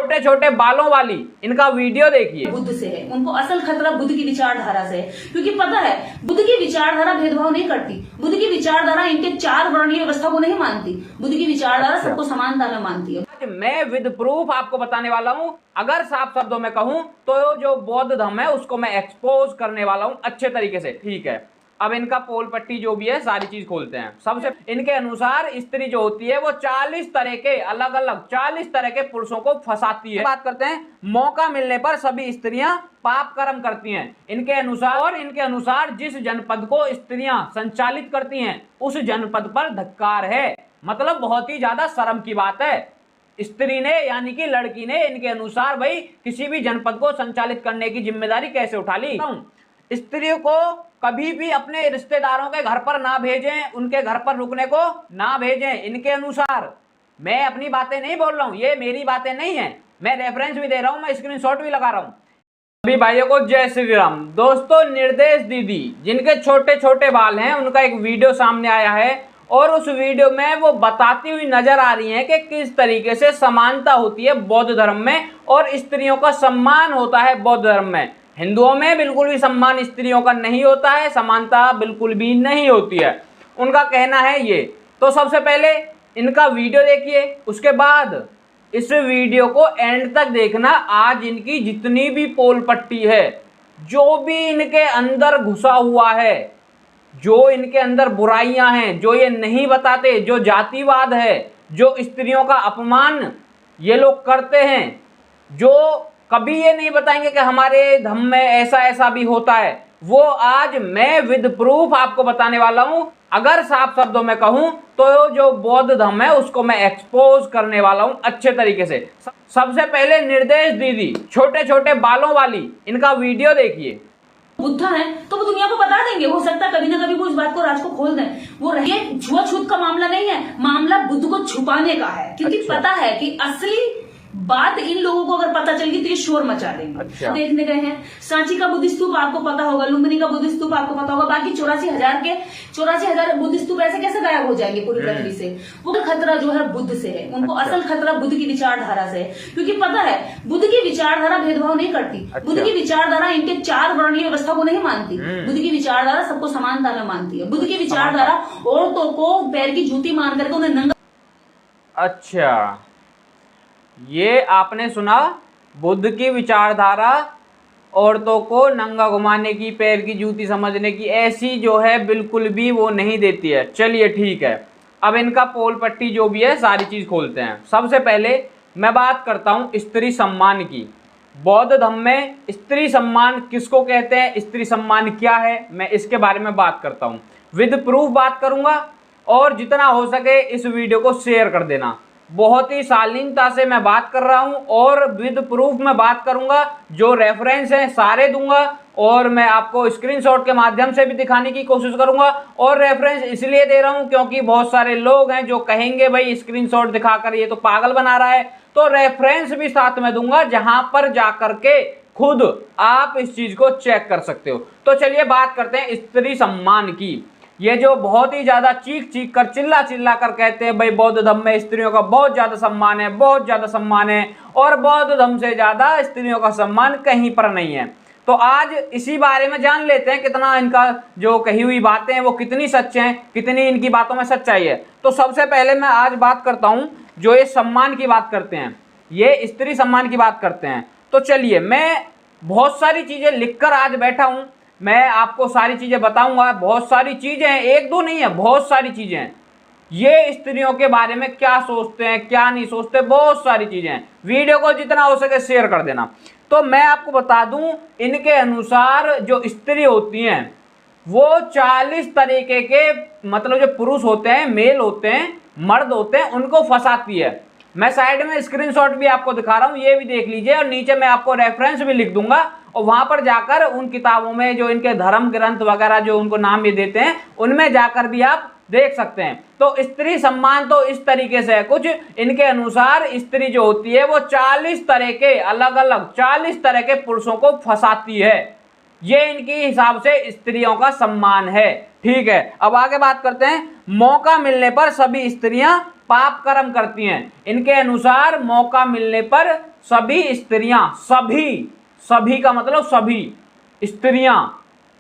छोटे छोटे बालों वाली इनका वीडियो देखिए। बुद्ध से है, उनको असल खतरा बुद्ध की विचारधारा से है, क्योंकि पता है बुद्ध की विचारधारा भेदभाव नहीं करती। बुद्ध की विचारधारा इनके 4 वर्णीय व्यवस्था को नहीं मानती। बुद्ध की विचारधारा सबको समानता में मानती है। आज मैं विद प्रूफ आपको बताने वाला हूं, अगर साफ शब्दों में कहूं तो जो बौद्ध धर्म है उसको मैं एक्सपोज करने वाला हूं अच्छे तरीके से। ठीक है, अब इनका पोल पट्टी जो भी है सारी चीज खोलते हैं। सबसे इनके अनुसार स्त्री जो होती है वो 40 तरह के अलग अलग 40 तरह के पुरुषों को फंसाती है। बात करते हैं मौका मिलने पर सभी स्त्रियां पाप कर्म करती हैं इनके अनुसार, और इनके अनुसार जिस जनपद को स्त्रियां संचालित करती हैं उस जनपद पर धिक्कार है। मतलब बहुत ही ज्यादा शर्म की बात है। स्त्री ने यानी कि लड़की ने इनके अनुसार भाई किसी भी जनपद को संचालित करने की जिम्मेदारी कैसे उठा ली। स्त्रियों को कभी भी अपने रिश्तेदारों के घर पर ना भेजें, उनके घर पर रुकने को ना भेजें इनके अनुसार। मैं अपनी बातें नहीं बोल रहा हूं, ये मेरी बातें नहीं है, मैं रेफरेंस भी दे रहा हूं, मैं स्क्रीनशॉट भी लगा रहा हूं। सभी भाइयों को जय श्री राम। दोस्तों, निर्देश दीदी जिनके छोटे छोटे बाल हैं उनका एक वीडियो सामने आया है और उस वीडियो में वो बताती हुई नजर आ रही हैं कि किस तरीके से समानता होती है बौद्ध धर्म में और स्त्रियों का सम्मान होता है बौद्ध धर्म में। हिंदुओं में बिल्कुल भी सम्मान स्त्रियों का नहीं होता है, समानता बिल्कुल भी नहीं होती है, उनका कहना है ये। तो सबसे पहले इनका वीडियो देखिए, उसके बाद इस वीडियो को एंड तक देखना। आज इनकी जितनी भी पोल पट्टी है, जो भी इनके अंदर घुसा हुआ है, जो इनके अंदर बुराइयां हैं, जो ये नहीं बताते, जो जातिवाद है, जो स्त्रियों का अपमान ये लोग करते हैं, जो कभी ये नहीं बताएंगे कि हमारे धर्म में ऐसा ऐसा भी होता है, वो आज मैं विद प्रूफ आपको बताने वाला हूं। अगर साफ शब्दों में कहूं तो जो बौद्ध धर्म है उसको मैं एक्सपोज करने वाला हूं अच्छे तरीके से। सबसे पहले निर्देश दीदी छोटे छोटे बालों वाली इनका वीडियो देखिए। बुद्ध है तो वो दुनिया को बता देंगे, हो सकता है कभी ना कभी वो इस बात को राज को खोल दें। वो रहिए छुआछूत का मामला नहीं है, मामला बुद्ध को छुपाने का है, क्योंकि पता है कि असली बात इन लोगों को अगर पता चल गई तो ये शोर मचा देंगे। देखने गए हैं सांची का बुद्ध स्तूप आपको पता होगा, लुम्बिनी का बुद्ध स्तूप आपको पता होगा, बाकी 84,000 बुद्ध स्तूप ऐसे कैसे गायब हो जाएंगे पूरी पृथ्वी से। वो खतरा जो है बुद्ध से है, उनको असल खतरा बुद्ध की विचारधारा से है, क्योंकि पता है बुद्ध की विचारधारा भेदभाव नहीं करती। बुद्ध की विचारधारा इनके 4 वर्णीय व्यवस्था को नहीं मानती। बुद्ध की विचारधारा सबको समानता में मानती है। बुद्ध की विचारधारा औरतों को पैर की जूती मान करके उन्हें नंगा। अच्छा, ये आपने सुना, बुद्ध की विचारधारा औरतों को नंगा घुमाने की, पैर की जूती समझने की, ऐसी जो है बिल्कुल भी वो नहीं देती है। चलिए ठीक है, अब इनका पोल पट्टी जो भी है सारी चीज़ खोलते हैं। सबसे पहले मैं बात करता हूँ स्त्री सम्मान की। बौद्ध धर्म में स्त्री सम्मान किसको कहते हैं, स्त्री सम्मान क्या है, मैं इसके बारे में बात करता हूँ। विद प्रूफ बात करूँगा और जितना हो सके इस वीडियो को शेयर कर देना। बहुत ही शालीनता से मैं बात कर रहा हूं और विद प्रूफ में बात करूंगा, जो रेफरेंस हैं सारे दूंगा और मैं आपको स्क्रीनशॉट के माध्यम से भी दिखाने की कोशिश करूंगा। और रेफरेंस इसलिए दे रहा हूं क्योंकि बहुत सारे लोग हैं जो कहेंगे भाई स्क्रीनशॉट दिखाकर ये तो पागल बना रहा है, तो रेफरेंस भी साथ में दूंगा जहां पर जाकर के खुद आप इस चीज को चेक कर सकते हो। तो चलिए बात करते हैं स्त्री सम्मान की। ये जो बहुत ही ज्यादा चीख चीख कर चिल्ला चिल्ला कर कहते हैं भाई बौद्ध धर्म में स्त्रियों का बहुत ज्यादा सम्मान है, बहुत ज्यादा सम्मान है, और बौद्ध धर्म से ज्यादा स्त्रियों का सम्मान कहीं पर नहीं है। तो आज इसी बारे में जान लेते हैं कितना इनका जो कही हुई बातें हैं वो कितनी सच हैं, कितनी इनकी बातों में सच्चाई है। तो सबसे पहले मैं आज बात करता हूं, जो ये सम्मान की बात करते हैं, ये स्त्री सम्मान की बात करते हैं। तो चलिए, मैं बहुत सारी चीजें लिखकर आज बैठा हूं, मैं आपको सारी चीजें बताऊंगा। बहुत सारी चीजें हैं, एक दो नहीं है, बहुत सारी चीजें हैं। ये स्त्रियों के बारे में क्या सोचते हैं, क्या नहीं सोचते, बहुत सारी चीजें हैं। वीडियो को जितना हो सके शेयर कर देना। तो मैं आपको बता दूं, इनके अनुसार जो स्त्री होती हैं वो 40 तरीके के, मतलब जो पुरुष होते हैं, मेल होते हैं, मर्द होते हैं, उनको फंसाती है। मैं साइड में स्क्रीनशॉट भी आपको दिखा रहा हूं, ये भी देख लीजिए, और नीचे मैं आपको रेफरेंस भी लिख दूंगा और वहां पर जाकर उन किताबों में जो इनके धर्म ग्रंथ वगैरह जो उनको नाम भी देते हैं उनमें जाकर भी आप देख सकते हैं। तो स्त्री सम्मान तो इस तरीके से है कुछ। इनके अनुसार स्त्री जो होती है वो 40 तरह के अलग अलग 40 तरह के पुरुषों को फंसाती है। ये इनके हिसाब से स्त्रियों का सम्मान है। ठीक है, अब आगे बात करते हैं। मौका मिलने पर सभी स्त्रियां पाप कर्म करती हैं। इनके अनुसार मौका मिलने पर सभी स्त्रियां, सभी का मतलब सभी स्त्रियां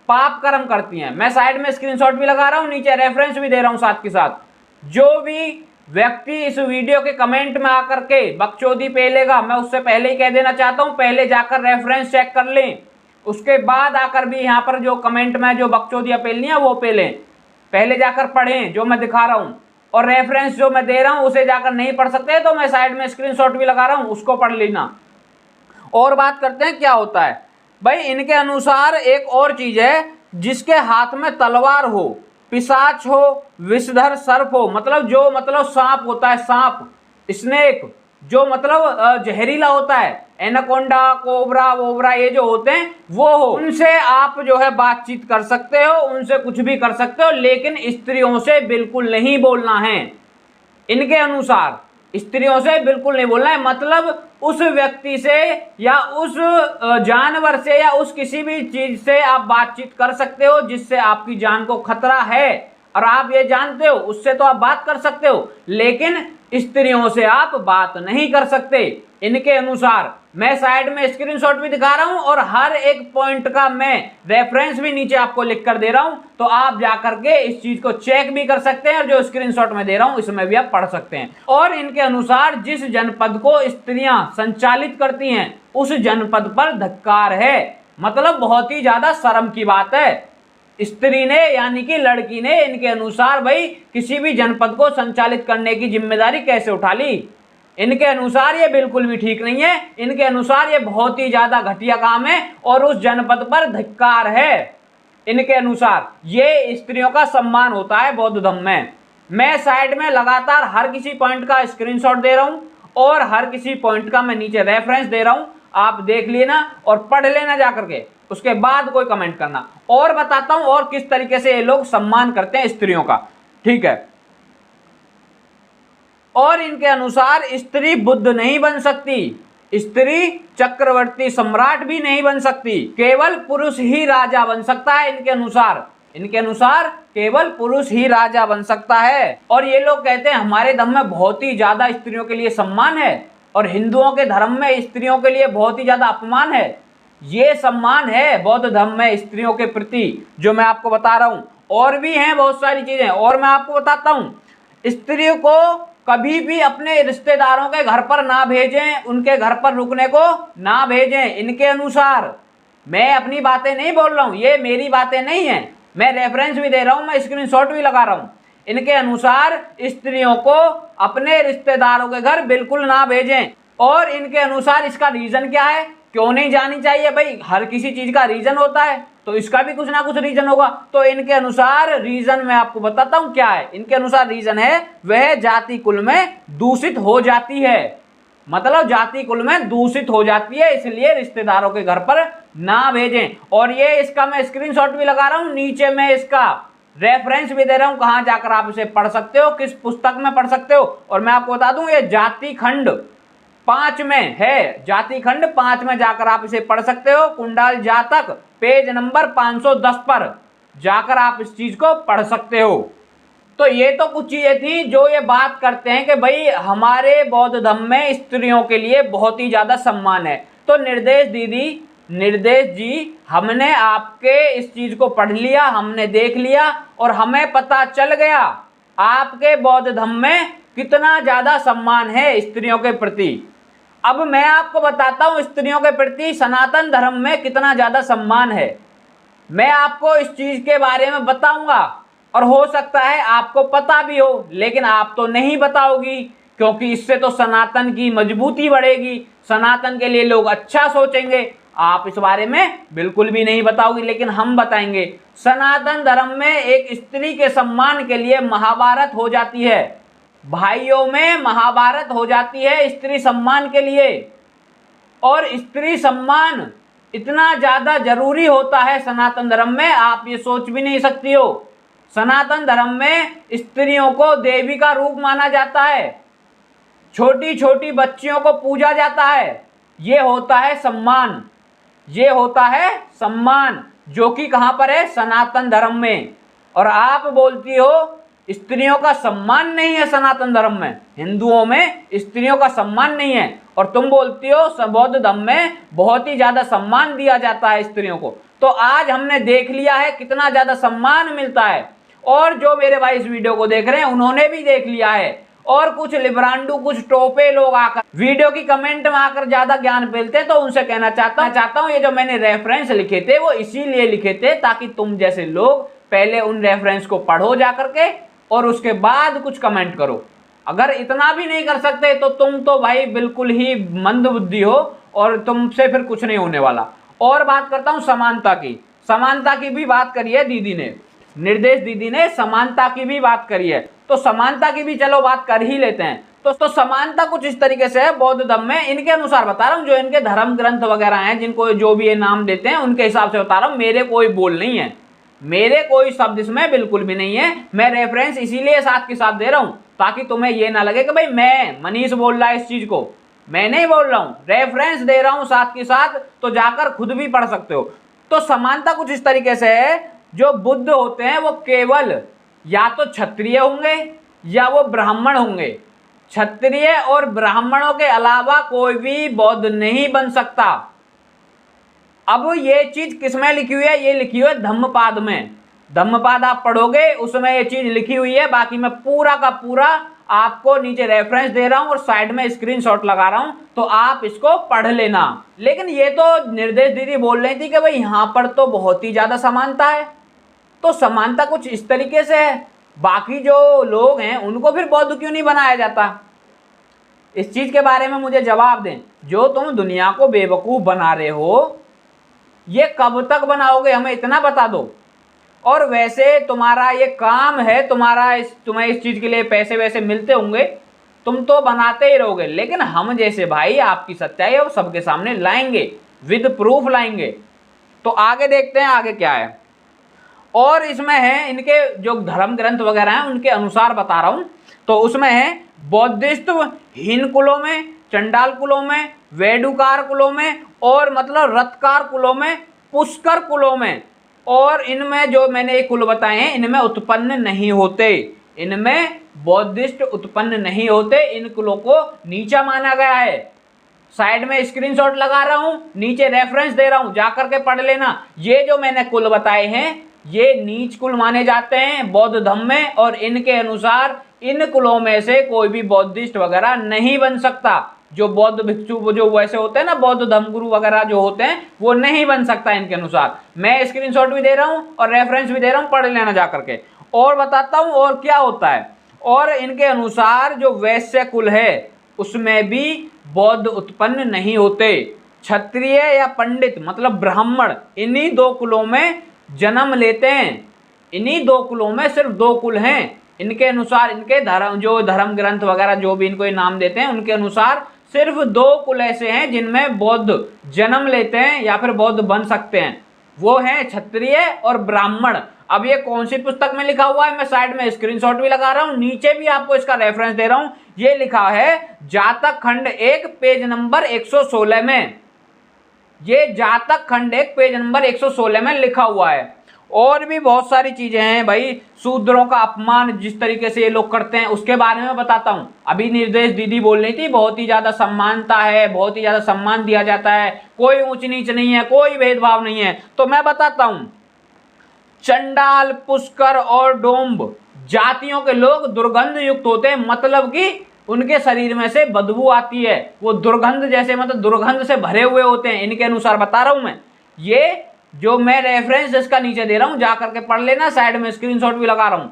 पाप कर्म करती हैं। मैं साइड में स्क्रीनशॉट भी लगा रहा हूं, नीचे रेफरेंस भी दे रहा हूं साथ के साथ। जो भी व्यक्ति इस वीडियो के कमेंट में आकर के बकचोदी पेलेगा, मैं उससे पहले ही कह देना चाहता हूं, पहले जाकर रेफरेंस चेक कर लें, उसके बाद आकर भी यहां पर जो कमेंट में जो बकचोदियां पेलनी है वो पेलें। पहले जाकर पढ़ें जो मैं दिखा रहा हूं, और रेफरेंस जो मैं दे रहा हूं उसे जाकर नहीं पढ़ सकते तो मैं साइड में स्क्रीनशॉट भी लगा रहा हूं, उसको पढ़ लेना। और बात करते हैं क्या होता है भाई। इनके अनुसार एक और चीज है, जिसके हाथ में तलवार हो, पिशाच हो, विषधर सर्प हो, मतलब सांप होता है, सांप, स्नेक, जो मतलब जहरीला होता है, एनाकोंडा, कोबरा वोबरा, ये जो होते हैं वो हो, उनसे आप जो है बातचीत कर सकते हो, उनसे कुछ भी कर सकते हो, लेकिन स्त्रियों से बिल्कुल नहीं बोलना है। इनके अनुसार स्त्रियों से बिल्कुल नहीं बोलना है, मतलब उस व्यक्ति से या उस जानवर से या उस किसी भी चीज से आप बातचीत कर सकते हो जिससे आपकी जान को खतरा है और आप ये जानते हो, उससे तो आप बात कर सकते हो, लेकिन स्त्रियों से आप बात नहीं कर सकते इनके अनुसार। मैं साइड में स्क्रीनशॉट भी दिखा रहा हूं और हर एक पॉइंट का मैं रेफरेंस भी नीचे आपको लिख कर दे रहा हूं, तो आप जाकर के इस चीज को चेक भी कर सकते हैं और जो स्क्रीनशॉट में दे रहा हूं इसमें भी आप पढ़ सकते हैं। और इनके अनुसार जिस जनपद को स्त्रियां संचालित करती हैं उस जनपद पर धिक्कार है, मतलब बहुत ही ज्यादा शर्म की बात है। स्त्री ने यानी कि लड़की ने इनके अनुसार भाई किसी भी जनपद को संचालित करने की जिम्मेदारी कैसे उठा ली। इनके अनुसार ये बिल्कुल भी ठीक नहीं है, इनके अनुसार ये बहुत ही ज्यादा घटिया काम है और उस जनपद पर धिक्कार है। इनके अनुसार ये स्त्रियों का सम्मान होता है बौद्ध धर्म में। मैं साइड में लगातार हर किसी पॉइंट का स्क्रीनशॉट दे रहा हूं और हर किसी पॉइंट का मैं नीचे रेफरेंस दे रहा हूं, आप देख लेना और पढ़ लेना जाकर के, उसके बाद कोई कमेंट करना। और बताता हूं और किस तरीके से ये लोग सम्मान करते हैं स्त्रियों का, ठीक है। और इनके अनुसार स्त्री बुद्ध नहीं बन सकती, स्त्री चक्रवर्ती सम्राट भी नहीं बन सकती, केवल पुरुष ही राजा बन सकता है। इनके अनुसार केवल पुरुष ही राजा बन सकता है। और ये लोग कहते हैं हमारे धर्म में बहुत ही ज्यादा स्त्रियों के लिए सम्मान है और हिंदुओं के धर्म में स्त्रियों के लिए बहुत ही ज्यादा अपमान है। ये सम्मान है बौद्ध धर्म में स्त्रियों के प्रति, जो मैं आपको बता रहा हूं। और भी हैं बहुत सारी चीजें, और मैं आपको बताता हूं। स्त्रियों को कभी भी अपने रिश्तेदारों के घर पर ना भेजें, उनके घर पर रुकने को ना भेजें। इनके अनुसार, मैं अपनी बातें नहीं बोल रहा हूं, ये मेरी बातें नहीं है, मैं रेफरेंस भी दे रहा हूं, मैं स्क्रीनशॉट भी लगा रहा हूं। इनके अनुसार स्त्रियों को अपने रिश्तेदारों के घर बिल्कुल ना भेजें। और इनके अनुसार इसका रीजन क्या है, क्यों नहीं जानी चाहिए भाई, हर किसी चीज का रीजन होता है, तो इसका भी कुछ ना कुछ रीजन होगा। तो इनके अनुसार रीजन मैं आपको बताता हूं क्या है। इनके अनुसार रीजन है वह जाति कुल में दूषित हो जाती है, मतलब जाति कुल में दूषित हो जाती है, इसलिए रिश्तेदारों के घर पर ना भेजें। और ये इसका मैं स्क्रीनशॉट भी लगा रहा हूं, नीचे मैं इसका रेफरेंस भी दे रहा हूं, कहां जाकर आप इसे पढ़ सकते हो, किस पुस्तक में पढ़ सकते हो। और मैं आपको बता दूं ये जाति खंड 5 में है, जाति खंड 5 में जाकर आप इसे पढ़ सकते हो। कुंडाल जातक पेज नंबर 510 पर जाकर आप इस चीज को पढ़ सकते हो। तो ये तो कुछ चीजें थी जो ये बात करते हैं कि भाई हमारे बौद्ध धर्म में स्त्रियों के लिए बहुत ही ज्यादा सम्मान है। तो निर्देश जी, हमने आपके इस चीज को पढ़ लिया, हमने देख लिया और हमें पता चल गया आपके बौद्ध धर्म में कितना ज्यादा सम्मान है स्त्रियों के प्रति। अब मैं आपको बताता हूं स्त्रियों के प्रति सनातन धर्म में कितना ज्यादा सम्मान है। मैं आपको इस चीज के बारे में बताऊंगा और हो सकता है आपको पता भी हो, लेकिन आप तो नहीं बताओगी, क्योंकि इससे तो सनातन की मजबूती बढ़ेगी, सनातन के लिए लोग अच्छा सोचेंगे। आप इस बारे में बिल्कुल भी नहीं बताओगी, लेकिन हम बताएंगे। सनातन धर्म में एक स्त्री के सम्मान के लिए महाभारत हो जाती है, भाइयों में महाभारत हो जाती है स्त्री सम्मान के लिए। और स्त्री सम्मान इतना ज्यादा जरूरी होता है सनातन धर्म में, आप ये सोच भी नहीं सकती हो। सनातन धर्म में स्त्रियों को देवी का रूप माना जाता है, छोटी छोटी बच्चियों को पूजा जाता है। ये होता है सम्मान, ये होता है सम्मान, जो कि कहां पर है, सनातन धर्म में। और आप बोलती हो स्त्रियों का सम्मान नहीं है सनातन धर्म में, हिंदुओं में स्त्रियों का सम्मान नहीं है, और तुम बोलती हो बौद्ध धर्म में बहुत ही ज्यादा सम्मान दिया जाता है स्त्रियों को। तो आज हमने देख लिया है कितना ज्यादा सम्मान मिलता है, और जो मेरे भाई इस वीडियो को देख रहे हैं उन्होंने भी देख लिया है। और कुछ लिब्रांडू, कुछ टोपे लोग आकर वीडियो की कमेंट में आकर ज्यादा ज्ञान फैलते, तो उनसे कहना चाहता हूं ये जो मैंने रेफरेंस लिखे थे वो इसीलिए लिखे थे ताकि तुम जैसे लोग पहले उन रेफरेंस को पढ़ो जा करके और उसके बाद कुछ कमेंट करो। अगर इतना भी नहीं कर सकते तो तुम तो भाई बिल्कुल ही मंद बुद्धि हो, और तुमसे फिर कुछ नहीं होने वाला। और बात करता हूं समानता की। समानता की भी बात करी है दीदी ने, निर्देश दीदी ने समानता की भी बात करी है, तो समानता की भी चलो बात कर ही लेते हैं। तो समानता कुछ इस तरीके से है बौद्ध धर्म में, इनके अनुसार बता रहा हूं, जो इनके धर्म ग्रंथ वगैरह हैं जिनको जो भी ये नाम देते हैं उनके हिसाब से बता रहा हूं। मेरे कोई बोल नहीं है, मेरे कोई शब्द इसमें बिल्कुल भी नहीं है। मैं रेफरेंस इसीलिए साथ के साथ दे रहा हूं ताकि तुम्हें ये ना लगे कि भाई मैं मनीष बोल रहा है इस चीज को, मैं नहीं बोल रहा हूं, रेफरेंस दे रहा हूं साथ के साथ, तो जाकर खुद भी पढ़ सकते हो। तो समानता कुछ इस तरीके से है, जो बुद्ध होते हैं वो केवल या तो क्षत्रिय होंगे या वो ब्राह्मण होंगे। क्षत्रिय और ब्राह्मणों के अलावा कोई भी बौद्ध नहीं बन सकता। अब ये चीज किसमें लिखी हुई है? ये लिखी हुई है धम्मपाद में। धम्मपाद आप पढ़ोगे उसमें ये चीज लिखी हुई है। बाकी मैं पूरा का पूरा आपको नीचे रेफरेंस दे रहा हूं और साइड में स्क्रीनशॉट लगा रहा हूं, तो आप इसको पढ़ लेना। लेकिन ये तो निर्देश दीदी बोल रही थी कि भाई यहां पर तो बहुत ही ज्यादा समानता है, तो समानता कुछ इस तरीके से है, बाकी जो लोग हैं उनको फिर बौद्ध क्यों नहीं बनाया जाता? इस चीज के बारे में मुझे जवाब दें। जो तुम दुनिया को बेवकूफ बना रहे हो, ये कब तक बनाओगे हमें इतना बता दो। और वैसे तुम्हारा ये काम है, तुम्हें इस चीज के लिए पैसे वैसे मिलते होंगे, तुम तो बनाते ही रहोगे, लेकिन हम जैसे भाई आपकी सच्चाई है वो सबके सामने लाएंगे, विद प्रूफ लाएंगे। तो आगे देखते हैं आगे क्या है। और इसमें है इनके जो धर्म ग्रंथ वगैरह हैं उनके अनुसार बता रहा हूं। तो उसमें है बौद्धिस्ट हीन कुलों में, चंडाल कुलों में, वेडुकार कुलों में, और मतलब रथकार कुलों में, पुष्कर कुलों में, और इनमें जो मैंने ये कुल बताए हैं इनमें उत्पन्न नहीं होते, इनमें बौद्धिस्ट उत्पन्न नहीं होते। इन कुलों को नीचा माना गया है। साइड में स्क्रीनशॉट लगा रहा हूं, नीचे रेफरेंस दे रहा हूं, जाकर के पढ़ लेना। ये जो मैंने कुल बताए हैं ये नीच कुल माने जाते हैं बौद्ध धर्म में, और इनके अनुसार इन कुलों में से कोई भी बौद्धिस्ट वगैरह नहीं बन सकता। जो बौद्ध भिक्षु जो वैसे होते हैं ना, बौद्ध धर्मगुरु वगैरह जो होते हैं, वो नहीं बन सकता इनके अनुसार। मैं स्क्रीनशॉट भी दे रहा हूं और रेफरेंस भी दे रहा हूं, पढ़ लेना जा करके। और बताता हूं और क्या होता है। और इनके अनुसार जो वैश्य कुल है उसमें भी बौद्ध उत्पन्न नहीं होते। क्षत्रिय या पंडित मतलब ब्राह्मण, इन्हीं दो कुलों में जन्म लेते हैं। इन्हीं दो कुलों में सिर्फ दो कुल हैं इनके अनुसार। इनके धर्म ग्रंथ वगैरह जो भी इनको नाम देते हैं उनके अनुसार सिर्फ दो कुल ऐसे हैं जिनमें बौद्ध जन्म लेते हैं या फिर बौद्ध बन सकते हैं, वो हैं क्षत्रिय और ब्राह्मण। अब ये कौन सी पुस्तक में लिखा हुआ है, मैं साइड में स्क्रीनशॉट भी लगा रहा हूं, नीचे भी आपको इसका रेफरेंस दे रहा हूं। ये लिखा है जातक खंड 1 पेज नंबर 116 में। ये जातक खंड 1 पेज नंबर 116 में लिखा हुआ है। और भी बहुत सारी चीजें हैं भाई। शूद्रों का अपमान जिस तरीके से ये लोग करते हैं उसके बारे में बताता हूं। अभी निर्देश दीदी बोल रही थी बहुत ही ज्यादा सम्मानता है, बहुत ही ज्यादा सम्मान दिया जाता है, कोई ऊंच नीच नहीं है, कोई भेदभाव नहीं है। तो मैं बताता हूं, चंडाल, पुष्कर और डोम्ब जातियों के लोग दुर्गंध युक्त होते हैं, मतलब कि उनके शरीर में से बदबू आती है, वो दुर्गंध जैसे मतलब दुर्गंध से भरे हुए होते हैं। इनके अनुसार बता रहा हूं मैं। ये जो मैं रेफरेंस इसका नीचे दे रहा हूं, जाकर के पढ़ लेना, साइड में स्क्रीनशॉट भी लगा रहा हूं।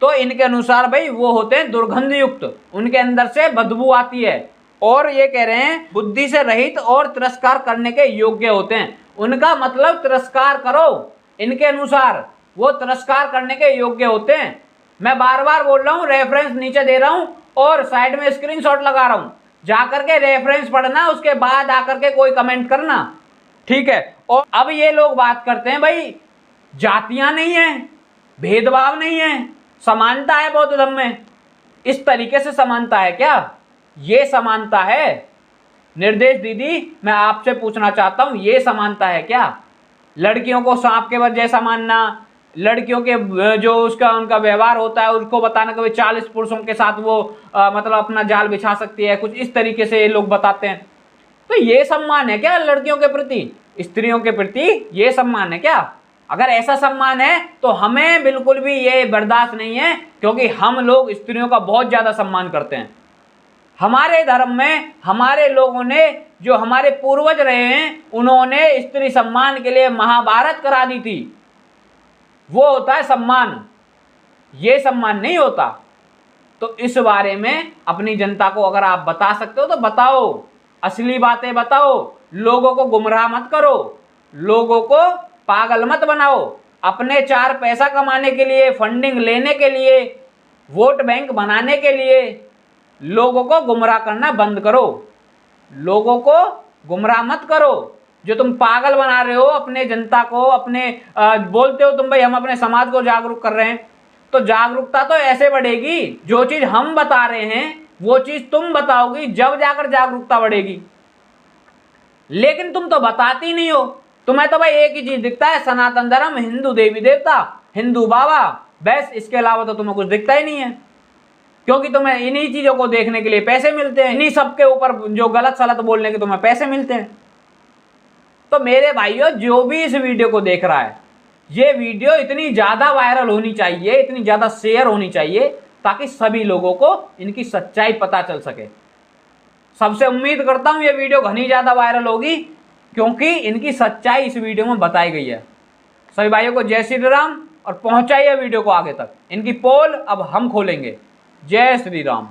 तो इनके अनुसार भाई वो होते हैं दुर्गंध युक्त, उनके अंदर से बदबू आती है। और ये कह रहे हैं बुद्धि से रहित और तिरस्कार करने के योग्य होते हैं। उनका मतलब तिरस्कार करो, इनके अनुसार वो तिरस्कार करने के योग्य होते हैं। मैं बार बार बोल रहा हूं, रेफरेंस नीचे दे रहा हूं और साइड में स्क्रीनशॉट लगा रहा हूं, जाकर के रेफरेंस पढ़ना, उसके बाद आकर के कोई कमेंट करना, ठीक है। और अब ये लोग बात करते हैं भाई जातियां नहीं है, भेदभाव नहीं है, समानता है बौद्ध धर्म में। इस तरीके से समानता है क्या? ये समानता है? निर्देश दीदी मैं आपसे पूछना चाहता हूं, ये समानता है क्या? लड़कियों को सांप के जैसा मानना, लड़कियों के जो उसका उनका व्यवहार होता है उसको बताना कि भाई 40 पुरुषों के साथ वो मतलब अपना जाल बिछा सकती है, कुछ इस तरीके से ये लोग बताते हैं। तो ये सम्मान है क्या लड़कियों के प्रति, स्त्रियों के प्रति ये सम्मान है क्या? अगर ऐसा सम्मान है तो हमें बिल्कुल भी ये बर्दाश्त नहीं है, क्योंकि हम लोग स्त्रियों का बहुत ज़्यादा सम्मान करते हैं। हमारे धर्म में हमारे लोगों ने, जो हमारे पूर्वज रहे हैं, उन्होंने स्त्री सम्मान के लिए महाभारत करा दी थी। वो होता है सम्मान, ये सम्मान नहीं होता। तो इस बारे में अपनी जनता को अगर आप बता सकते हो तो बताओ, असली बातें बताओ, लोगों को गुमराह मत करो, लोगों को पागल मत बनाओ। अपने 4 पैसा कमाने के लिए, फंडिंग लेने के लिए, वोट बैंक बनाने के लिए लोगों को गुमराह करना बंद करो, लोगों को गुमराह मत करो। जो तुम पागल बना रहे हो अपने जनता को, अपने बोलते हो तुम भाई हम अपने समाज को जागरूक कर रहे हैं, तो जागरूकता तो ऐसे बढ़ेगी, जो चीज हम बता रहे हैं वो चीज तुम बताओगी, जब जाकर जागरूकता बढ़ेगी। लेकिन तुम तो बताती नहीं हो। तुम्हें तो भाई एक ही चीज दिखता है, सनातन धर्म, हिंदू देवी देवता, हिंदू बाबा, बस इसके अलावा तो तुम्हें कुछ दिखता ही नहीं है, क्योंकि तुम्हें इन्हीं चीजों को देखने के लिए पैसे मिलते हैं, इन्हीं सबके ऊपर जो गलत सलत बोलने के तुम्हें पैसे मिलते हैं। तो मेरे भाइयों, जो भी इस वीडियो को देख रहा है, ये वीडियो इतनी ज्यादा वायरल होनी चाहिए, इतनी ज्यादा शेयर होनी चाहिए, ताकि सभी लोगों को इनकी सच्चाई पता चल सके। सबसे उम्मीद करता हूं ये वीडियो घनी ज्यादा वायरल होगी, क्योंकि इनकी सच्चाई इस वीडियो में बताई गई है। सभी भाइयों को जय श्री राम, और पहुंचाइए वीडियो को आगे तक। इनकी पोल अब हम खोलेंगे। जय श्री राम।